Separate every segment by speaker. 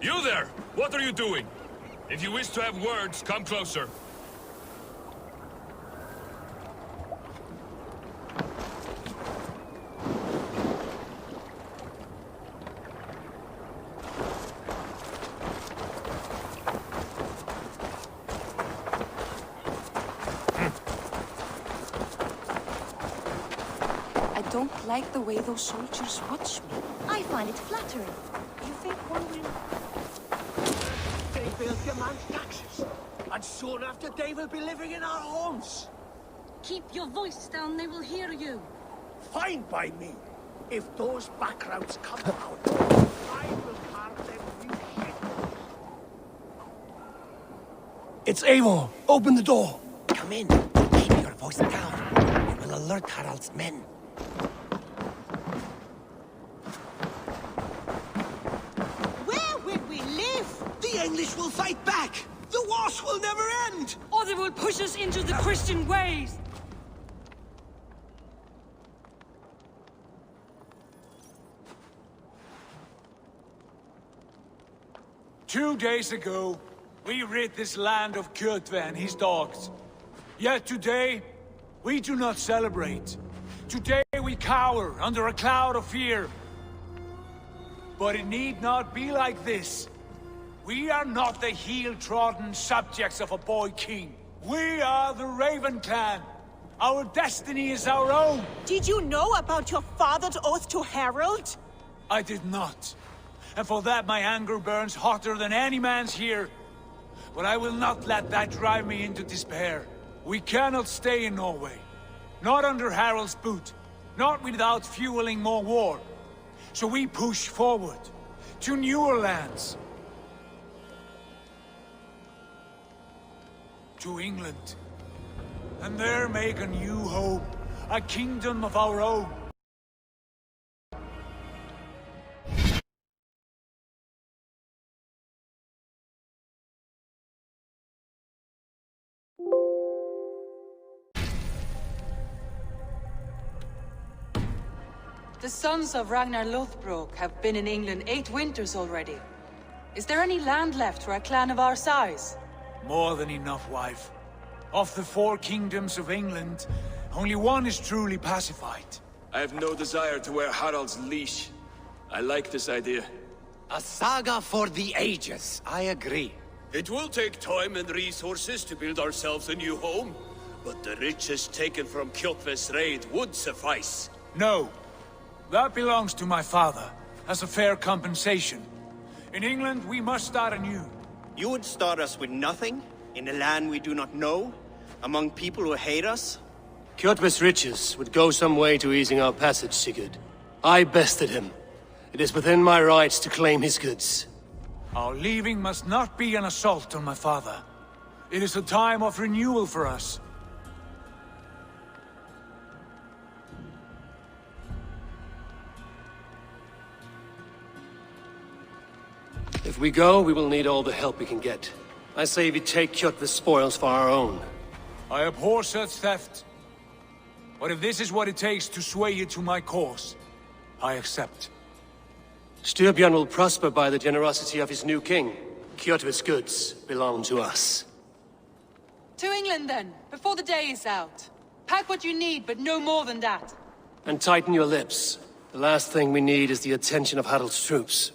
Speaker 1: You there! What are you doing? If you wish to have words, come closer.
Speaker 2: I don't like the way those soldiers watch me.
Speaker 3: I find it flattering. You think one will...
Speaker 4: They will demand taxes, and soon after they will be living in our homes.
Speaker 3: Keep your voice down, they will hear you.
Speaker 4: Fine by me. If those backgrounds come out, I will carve them new shekels. It's Eivor. Open the door.
Speaker 5: Come in. Keep your voice down. It will alert Harald's men.
Speaker 3: Where will we live?
Speaker 4: The English will fight back. The wars will never end.
Speaker 2: Or they will push us into the Christian ways.
Speaker 6: Two days ago, we rid this land of Kjotve and his dogs. Yet today, we do not celebrate. Today we cower under a cloud of fear. But it need not be like this. We are not the heel-trodden subjects of a boy king. We are the Raven clan. Our destiny is our own.
Speaker 7: Did you know about your father's oath to Harald?
Speaker 6: I did not. And for that my anger burns hotter than any man's here. But I will not let that drive me into despair. We cannot stay in Norway. Not under Harald's boot. Not without fueling more war. So we push forward. To newer lands. To England. And there make a new home. A kingdom of our own.
Speaker 2: The sons of Ragnar Lothbrok have been in England 8 winters already. Is there any land left for a clan of our size?
Speaker 6: More than enough, wife. Of the 4 kingdoms of England, only one is truly pacified.
Speaker 1: I have no desire to wear Harald's leash. I like this idea.
Speaker 5: A saga for the ages, I agree.
Speaker 8: It will take time and resources to build ourselves a new home, but the riches taken from Kjotve's raid would suffice.
Speaker 6: No. That belongs to my father, as a fair compensation. In England, we must start anew.
Speaker 9: You would start us with nothing? In a land we do not know? Among people who hate us?
Speaker 10: Kjotve's riches would go some way to easing our passage, Sigurd. I bested him. It is within my rights to claim his goods.
Speaker 6: Our leaving must not be an assault on my father. It is a time of renewal for us.
Speaker 10: If we go, we will need all the help we can get. I say we take Kjotve's spoils for our own.
Speaker 6: I abhor such theft. But if this is what it takes to sway you to my cause, I accept.
Speaker 10: Styrbjörn will prosper by the generosity of his new king. Kjotve's goods belong to us.
Speaker 2: To England then, before the day is out. Pack what you need, but no more than that.
Speaker 10: And tighten your lips. The last thing we need is the attention of Harald's troops.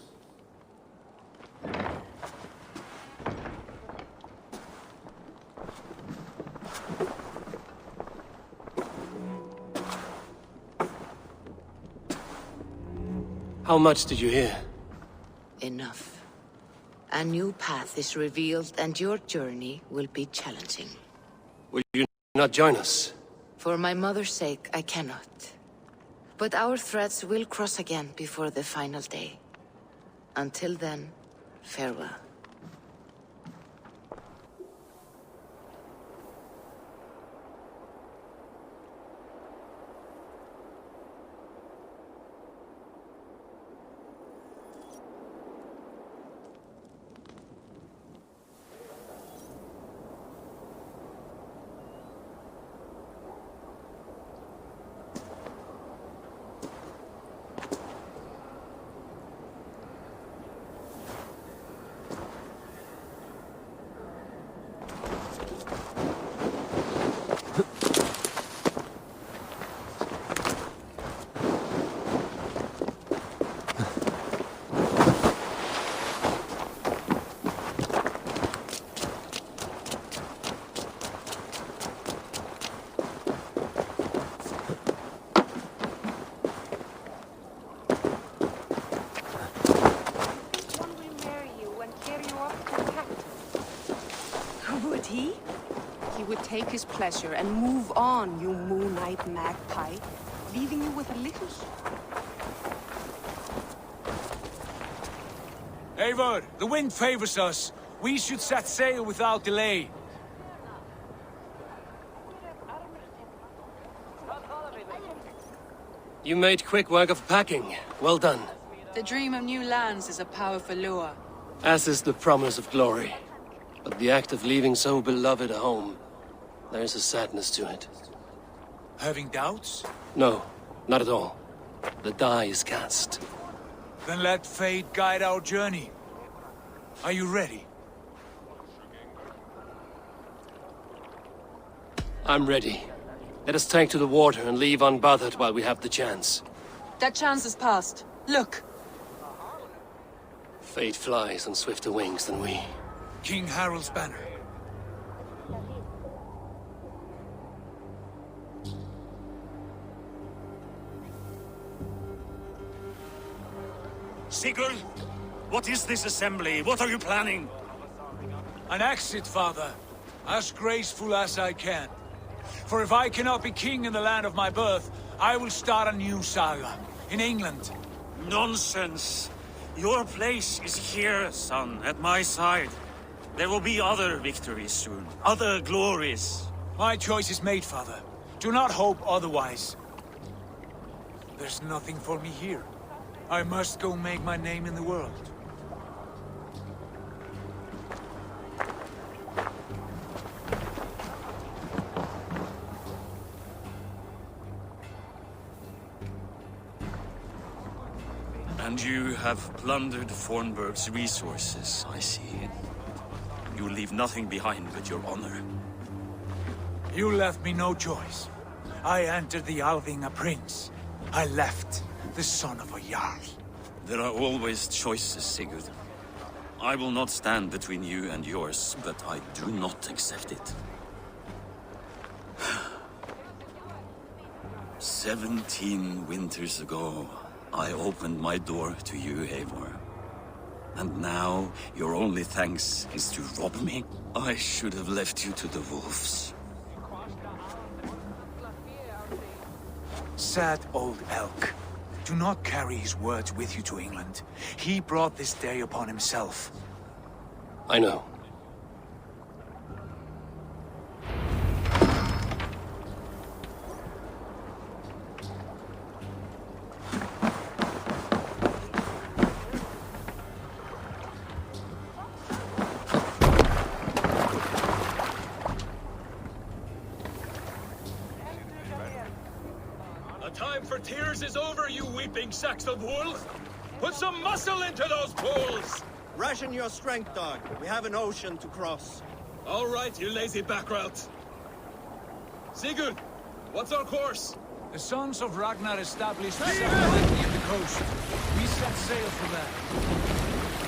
Speaker 10: How much did you hear?
Speaker 11: Enough. A new path is revealed and your journey will be challenging.
Speaker 10: Will you not join us?
Speaker 11: For my mother's sake, I cannot. But our threads will cross again before the final day. Until then, farewell.
Speaker 7: take his pleasure and move on, you moonlight magpie, leaving you with a little...
Speaker 6: Eivor, the wind favors us. We should set sail without delay.
Speaker 10: You made quick work of packing. Well done.
Speaker 2: The dream of new lands is a powerful lure.
Speaker 10: As is the promise of glory. But the act of leaving so beloved a home, there is a sadness to it.
Speaker 6: Having doubts?
Speaker 10: No, not at all. The die is cast.
Speaker 6: Then let fate guide our journey. Are you ready?
Speaker 10: I'm ready. Let us take to the water and leave unbothered while we have the chance.
Speaker 2: That chance is past. Look!
Speaker 10: Fate flies on swifter wings than we.
Speaker 6: King Harald's banner.
Speaker 12: Sigurd, what is this assembly? What are you planning?
Speaker 6: An exit, father. As graceful as I can. For if I cannot be king in the land of my birth, I will start a new saga. In England.
Speaker 12: Nonsense. Your place is here, son, at my side. There will be other victories soon. Other glories.
Speaker 6: My choice is made, father. Do not hope otherwise. There's nothing for me here. I must go make my name in the world.
Speaker 12: And you have plundered Fornburg's resources, I see. You leave nothing behind but your honor.
Speaker 6: You left me no choice. I entered the Alving a prince. I left the son of a Jarl.
Speaker 12: There are always choices, Sigurd. I will not stand between you and yours, but I do not accept it. 17 winters ago, I opened my door to you, Eivor. And now, your only thanks is to rob me? I should have left you to the wolves.
Speaker 6: Sad old elk. Do not carry his words with you to England. He brought this day upon himself.
Speaker 10: I know.
Speaker 1: Time for tears is over, you weeping sacks of wool! Put some muscle into those bulls!
Speaker 9: Ration your strength, dog. We have an ocean to cross.
Speaker 1: All right, you lazy backrout. Sigurd, what's our course?
Speaker 6: The sons of Ragnar established settlement near the coast. We set sail for that.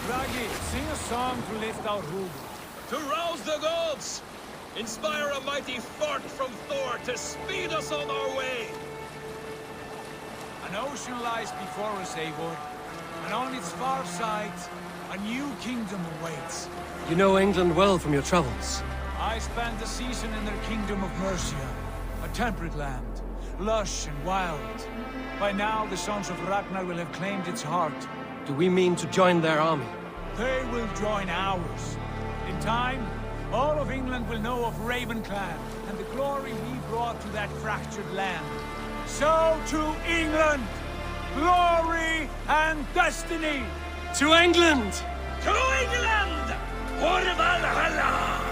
Speaker 6: Ragi, sing a song to lift our hood.
Speaker 1: To rouse the gods! Inspire a mighty fart from Thor to speed us on our way!
Speaker 6: An ocean lies before us, Eivor, and on its far side, a new kingdom awaits.
Speaker 10: You know England well from your travels.
Speaker 6: I spent a season in their kingdom of Mercia, a temperate land, lush and wild. By now, the sons of Ragnar will have claimed its heart.
Speaker 10: Do we mean to join their army?
Speaker 6: They will join ours. In time, all of England will know of Ravenclan and the glory we brought to that fractured land. So to England! Glory and destiny!
Speaker 10: To England!
Speaker 1: To England! For Valhalla!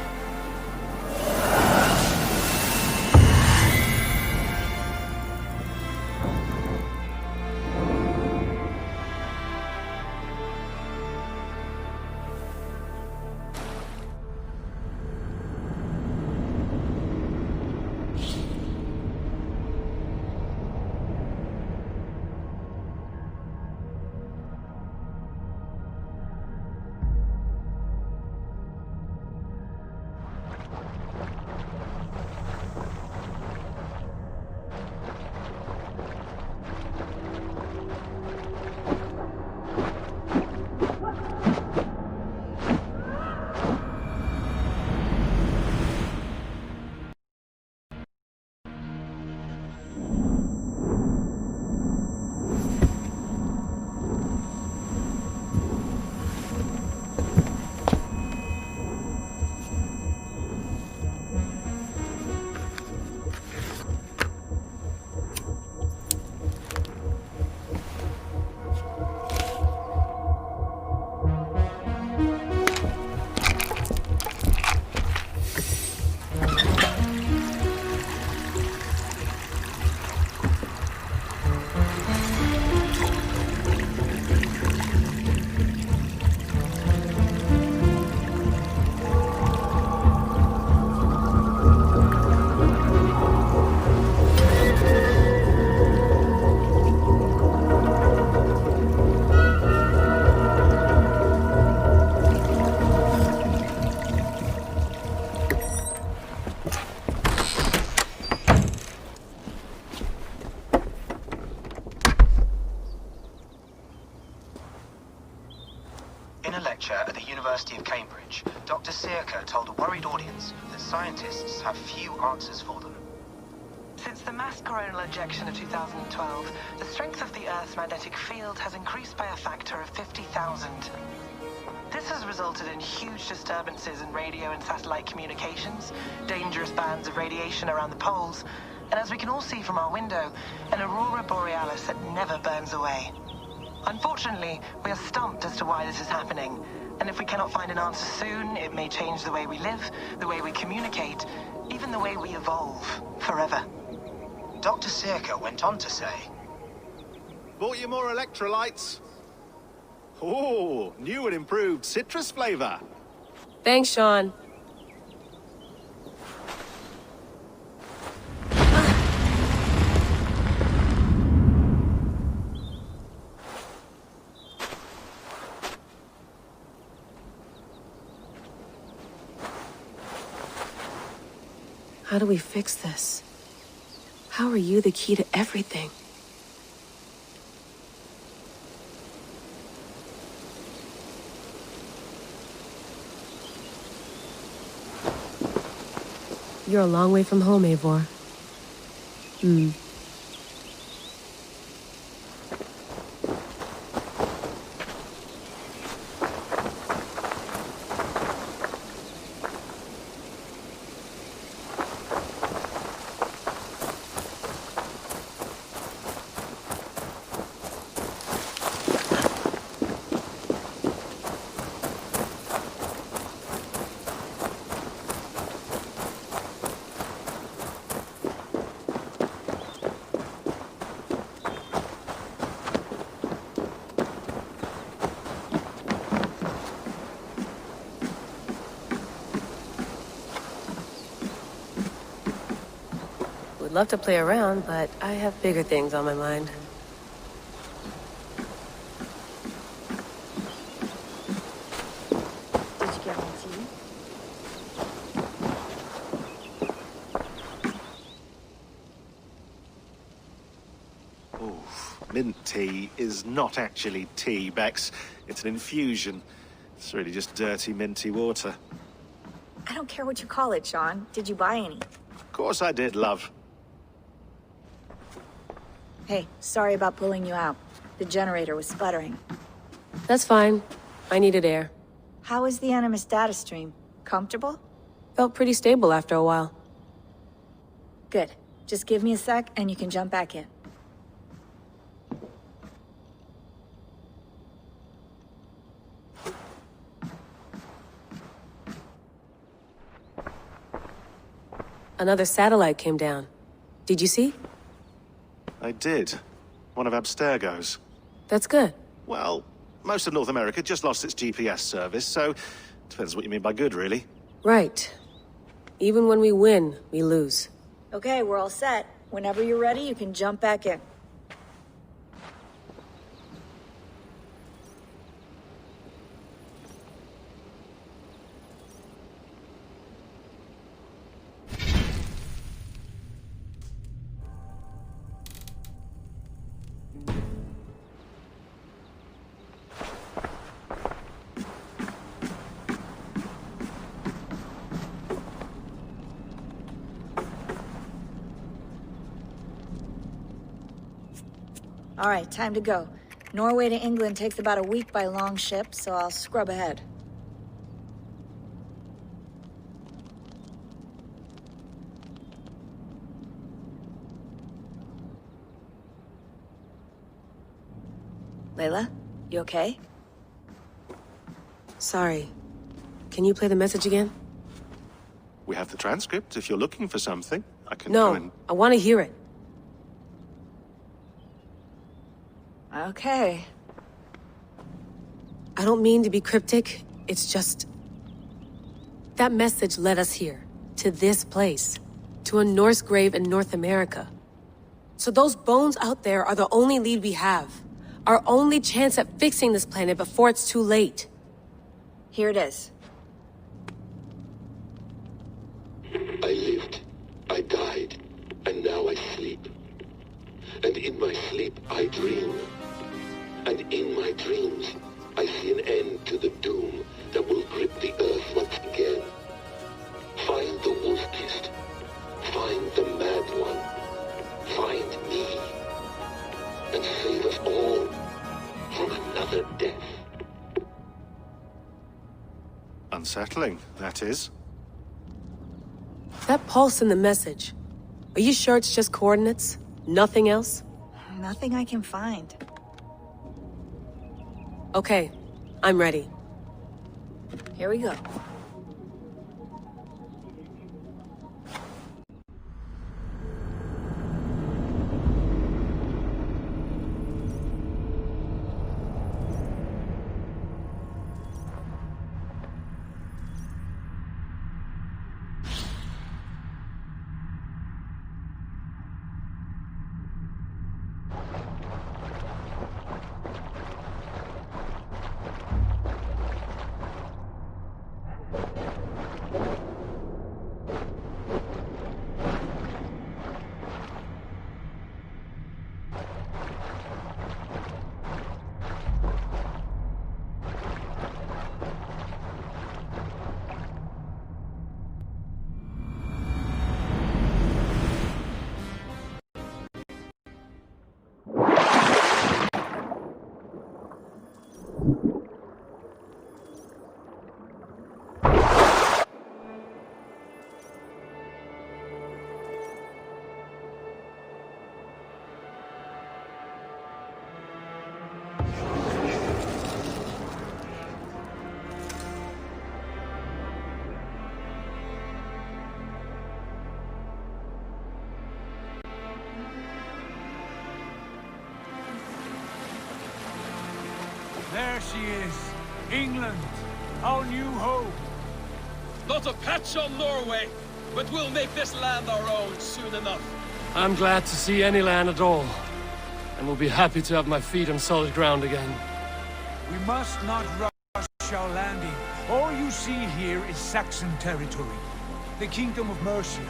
Speaker 13: In a lecture at the University of Cambridge, Dr. Searca told a worried audience that scientists have few answers for them.
Speaker 14: Since the mass coronal ejection of 2012, the strength of the Earth's magnetic field has increased by a factor of 50,000. This has resulted in huge disturbances in radio and satellite communications, dangerous bands of radiation around the poles, and as we can all see from our window, an aurora borealis that never burns away. Unfortunately, we are stumped as to why this is happening, and if we cannot find an answer soon, it may change the way we live, the way we communicate, even the way we evolve, forever.
Speaker 13: Dr. Searca went on to say,
Speaker 15: "Bought you more electrolytes? Oh, new and improved citrus flavor."
Speaker 16: Thanks, Sean. How do we fix this? How are you the key to everything? You're a long way from home, Eivor. Would love to play around, but I have bigger things on my mind.
Speaker 3: Did you get my tea?
Speaker 15: Mint tea is not actually tea, Bex. It's an infusion. It's really just dirty, minty water.
Speaker 17: I don't care what you call it, Sean. Did you buy any?
Speaker 15: Of course I did, love.
Speaker 17: Hey, sorry about pulling you out. The generator was sputtering.
Speaker 16: That's fine. I needed air.
Speaker 17: How is the Animus data stream? Comfortable?
Speaker 16: Felt pretty stable after a while.
Speaker 17: Good. Just give me a sec and you can jump back in.
Speaker 16: Another satellite came down. Did you see?
Speaker 15: I did. One of Abstergo's.
Speaker 16: That's good.
Speaker 15: Well, most of North America just lost its GPS service, so depends what you mean by good, really.
Speaker 16: Right. Even when we win, we lose.
Speaker 17: Okay, we're all set. Whenever you're ready, you can jump back in. All right, time to go. Norway to England takes about a week by long ship, so I'll scrub ahead. Layla, you okay?
Speaker 16: Sorry. Can you play the message again?
Speaker 15: We have the transcript. If you're looking for something, I can
Speaker 16: No,
Speaker 15: go and...
Speaker 16: I want to hear it.
Speaker 17: Okay.
Speaker 16: I don't mean to be cryptic. It's just... that message led us here. To this place. To a Norse grave in North America. So those bones out there are the only lead we have. Our only chance at fixing this planet before it's too late.
Speaker 17: Here it is.
Speaker 18: I lived, I died, and now I sleep. And in my sleep I dream. And in my dreams I see an end to the
Speaker 15: Unsettling, that is.
Speaker 16: That pulse in the message. Are you sure it's just coordinates? Nothing else?
Speaker 17: Nothing I can find.
Speaker 16: Okay, I'm ready.
Speaker 17: Here we go.
Speaker 6: There she is. England, our new home.
Speaker 1: Not a patch on Norway, but we'll make this land our own soon enough.
Speaker 10: I'm glad to see any land at all, and will be happy to have my feet on solid ground again.
Speaker 6: We must not rush our landing. All you see here is Saxon territory. The Kingdom of Mercia,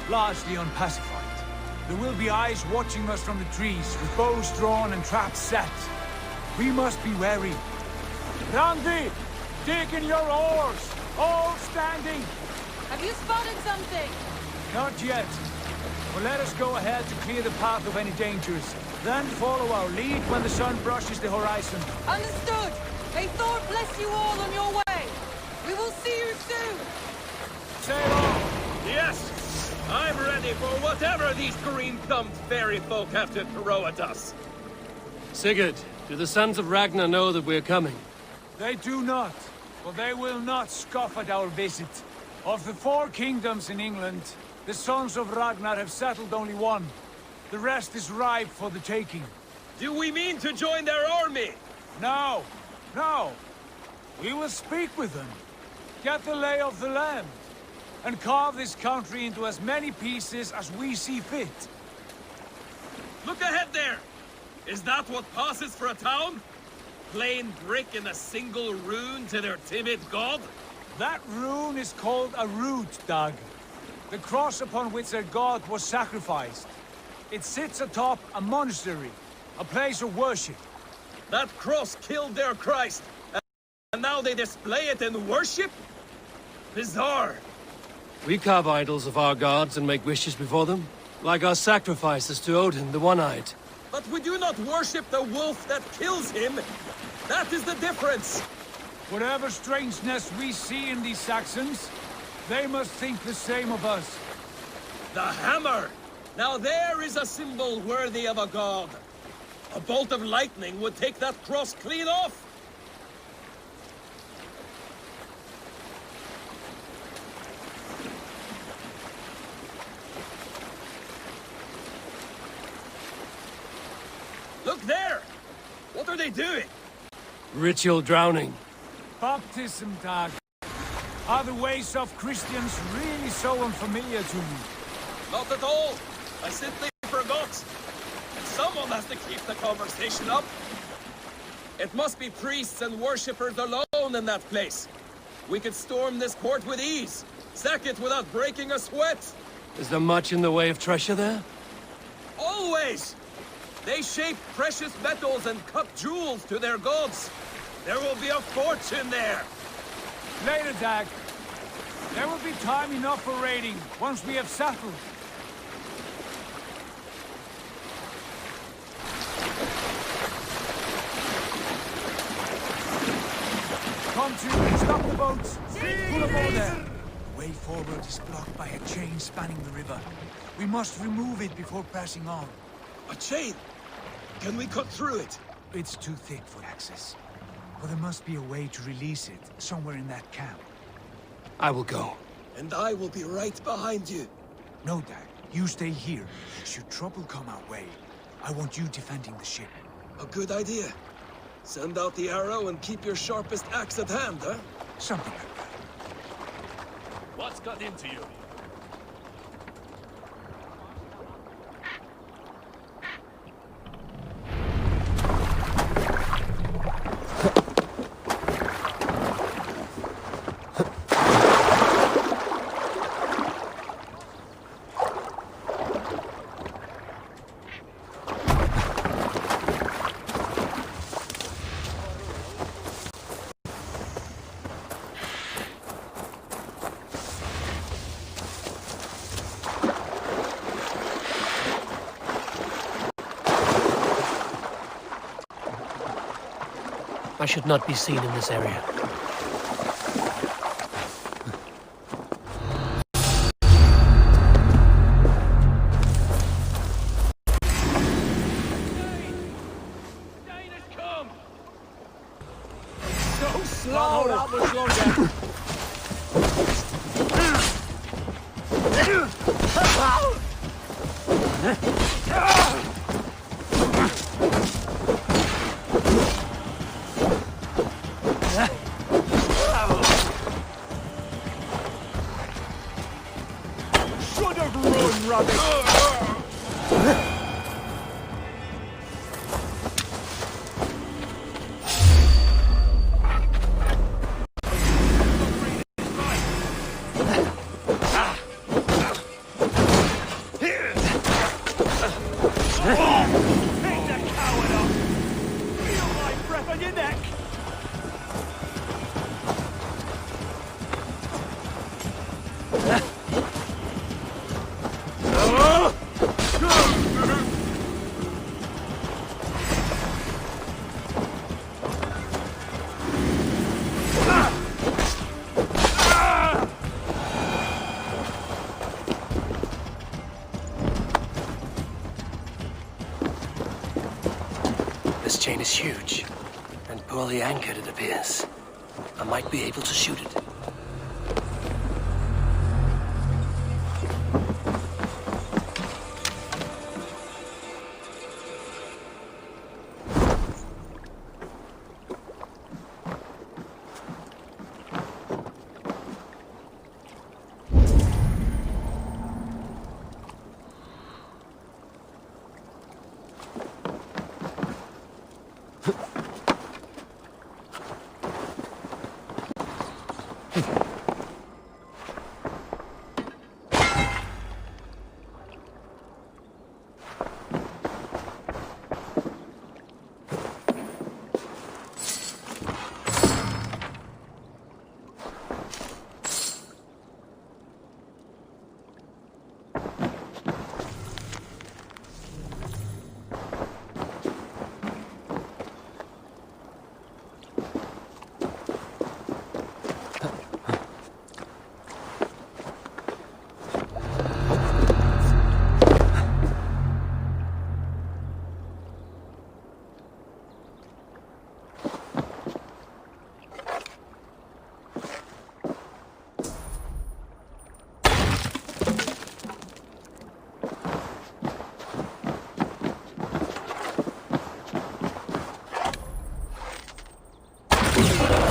Speaker 6: largely unpacified. There will be eyes watching us from the trees, with bows drawn and traps set. We must be wary. Randi! Dig in your oars! All standing!
Speaker 2: Have you spotted something?
Speaker 6: Not yet. But let us go ahead to clear the path of any dangers. Then follow our lead when the sun brushes the horizon.
Speaker 2: Understood! May Thor bless you all on your way! We will see you soon!
Speaker 6: Sail on!
Speaker 1: Yes! I'm ready for whatever these green-thumbed fairy folk have to throw at us.
Speaker 10: Sigurd, do the sons of Ragnar know that we're coming?
Speaker 6: They do not, but they will not scoff at our visit. Of the 4 kingdoms in England, the sons of Ragnar have settled only one. The rest is ripe for the taking.
Speaker 1: Do we mean to join their army?
Speaker 6: No, no. We will speak with them, get the lay of the land, and carve this country into as many pieces as we see fit.
Speaker 1: Look ahead there! Is that what passes for a town? Plain brick and a single rune to their timid god?
Speaker 6: That rune is called a root, Dag. The cross upon which their god was sacrificed. It sits atop a monastery, a place of worship.
Speaker 1: That cross killed their Christ, and now they display it in worship? Bizarre.
Speaker 10: We carve idols of our gods and make wishes before them, like our sacrifices to Odin, the One-Eyed.
Speaker 1: But we do not worship the wolf that kills him. That is the difference.
Speaker 6: Whatever strangeness we see in these Saxons, they must think the same of us.
Speaker 1: The hammer! Now there is a symbol worthy of a god. A bolt of lightning would take that cross clean off. Look there! What are they doing?
Speaker 10: Ritual drowning.
Speaker 6: Baptism, Dag. Are the ways of Christians really so unfamiliar to you?
Speaker 1: Not at all. I simply forgot. And someone has to keep the conversation up. It must be priests and worshippers alone in that place. We could storm this port with ease. Sack it without breaking a sweat.
Speaker 10: Is there much in the way of treasure there?
Speaker 1: Always! They shape precious metals and cut jewels to their gods. There will be a fortune there.
Speaker 6: Later, Dag. There will be time enough for raiding once we have settled. Come Come to, stop the boats! Pull aboard there! The way forward is blocked by a chain spanning the river. We must remove it before pressing on.
Speaker 1: A chain? Can we cut through it?
Speaker 6: It's too thick for access. But there must be a way to release it, somewhere in that camp.
Speaker 5: I will go.
Speaker 1: And I will be right behind you.
Speaker 6: No, Dad. You stay here. Should trouble come our way, I want you defending the ship.
Speaker 1: A good idea. Send out the arrow and keep your sharpest axe at hand, huh?
Speaker 6: Something like that.
Speaker 8: What's got into you?
Speaker 5: I should not be seen in this area.
Speaker 1: So slow! That was longer.
Speaker 4: Should have run, rabbit!
Speaker 5: This chain is huge, and poorly anchored it appears. I might be able to shoot it.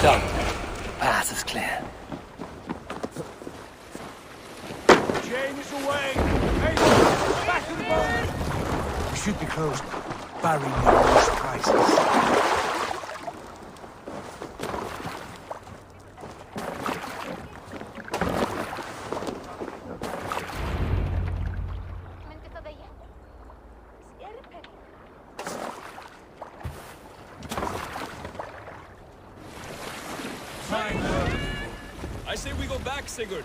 Speaker 5: Done. Path is clear.
Speaker 6: Chain is away! Hey, back to the boat! We should be close. Barry no surprises.
Speaker 1: I say we go back, Sigurd.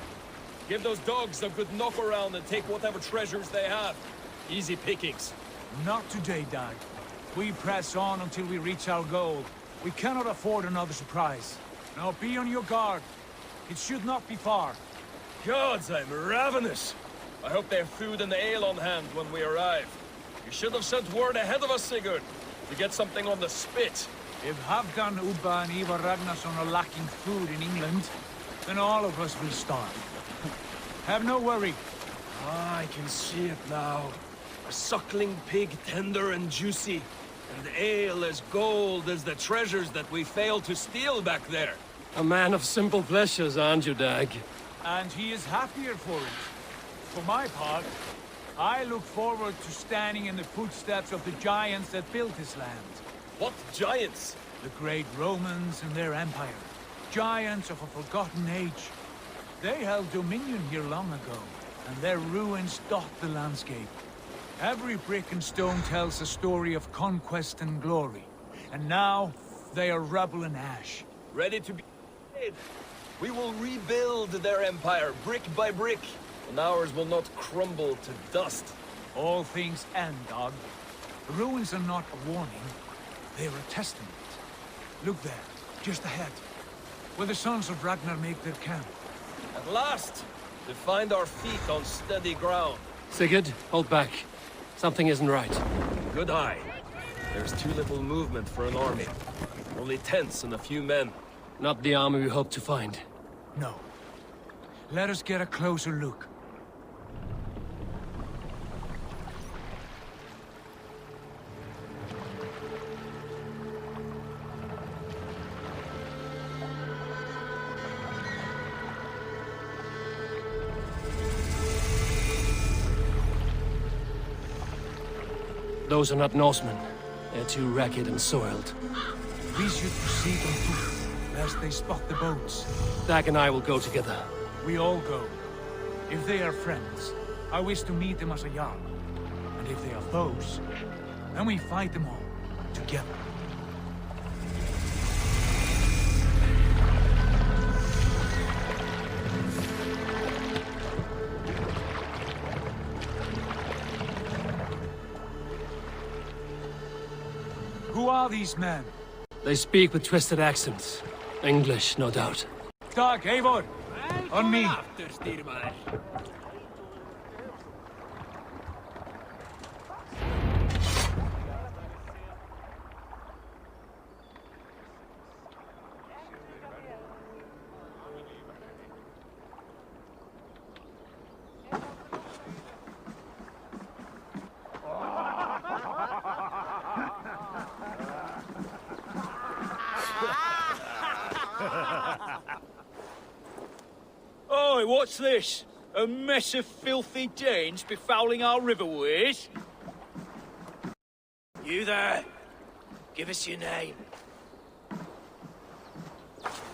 Speaker 1: Give those dogs a good knock around and take whatever treasures they have. Easy pickings.
Speaker 6: Not today, Dag. We press on until we reach our goal. We cannot afford another surprise. Now be on your guard. It should not be far.
Speaker 1: Gods, I'm ravenous. I hope they have food and ale on hand when we arrive. You should have sent word ahead of us, Sigurd, to get something on the spit.
Speaker 6: If Halfdan, Ubba, and Ivar Ragnarsson are lacking food in England, then all of us will starve. Have no worry.
Speaker 1: Ah, I can see it now. A suckling pig, tender and juicy, and ale as gold as the treasures that we failed to steal back there.
Speaker 10: A man of simple pleasures, aren't you, Dag?
Speaker 6: And he is happier for it. For my part, I look forward to standing in the footsteps of the giants that built this land.
Speaker 1: What giants?
Speaker 6: The great Romans and their empire. Giants of a forgotten age. They held dominion here long ago, and their ruins dot the landscape. Every brick and stone tells a story of conquest and glory. And now, they are rubble and ash.
Speaker 1: Ready to be made. We will rebuild their empire, brick by brick, and ours will not crumble to dust.
Speaker 6: All things end, dog. The ruins are not a warning, they are a testament. Look there, just ahead, where the sons of Ragnar make their camp.
Speaker 1: At last, to find our feet on steady ground.
Speaker 10: Sigurd, hold back. Something isn't right.
Speaker 1: Good eye. There's too little movement for an army. Only tents and a few men.
Speaker 10: Not the army we hoped to find.
Speaker 6: No. Let us get a closer look.
Speaker 10: Those are not Norsemen. They're too ragged and soiled.
Speaker 6: We should proceed on foot, lest they spot the boats.
Speaker 10: Dag and I will go together.
Speaker 6: We all go. If they are friends, I wish to meet them as a Jarl. And if they are foes, then we fight them all, together. Who are these men?
Speaker 10: They speak with twisted accents. English, no doubt.
Speaker 6: Dag, Eivor! On me!
Speaker 19: Oi, what's this? A mess of filthy Danes befouling our riverways?
Speaker 5: You there? Give us your name.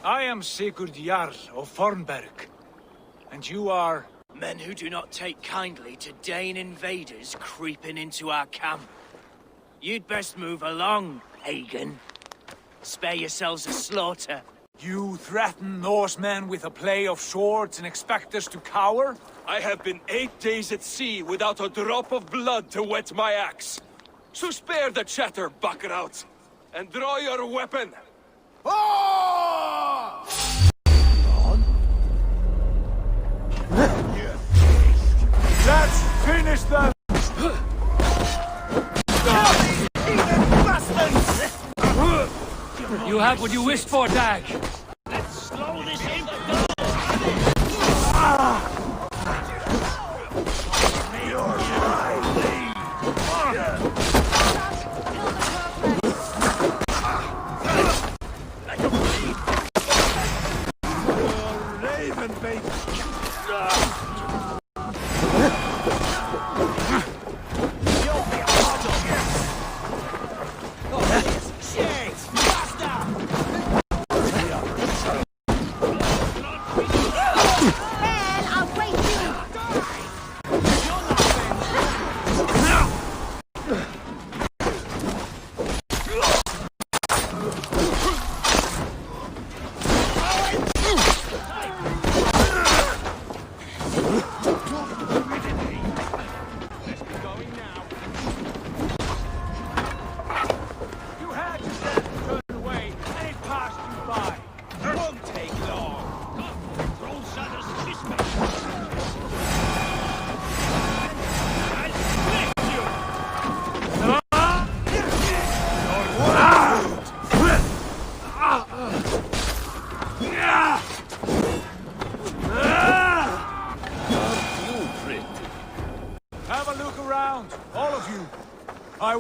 Speaker 6: I am Sigurd Jarl of Fornberg. And you are?
Speaker 5: Men who do not take kindly to Dane invaders creeping into our camp. You'd best move along, pagan. Spare yourselves a slaughter.
Speaker 6: You threaten Norsemen with a play of swords and expect us to cower?
Speaker 1: I have been 8 days at sea without a drop of blood to wet my axe. So spare the chatter, Buckerout, and draw your weapon.
Speaker 6: Oh! Let's finish them!
Speaker 10: You have what you wished for, Dag.
Speaker 19: Let's slow this in.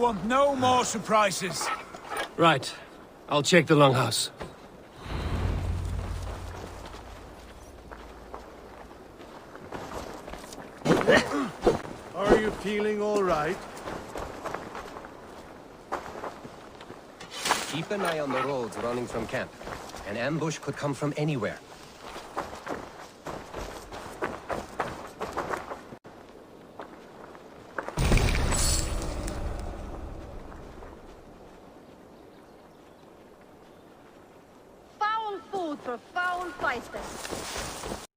Speaker 6: want no more surprises.
Speaker 10: Right. I'll check the longhouse.
Speaker 4: Are you feeling all right?
Speaker 20: Keep an eye on the roads running from camp. An ambush could come from anywhere.
Speaker 3: Foul food for foul fighters.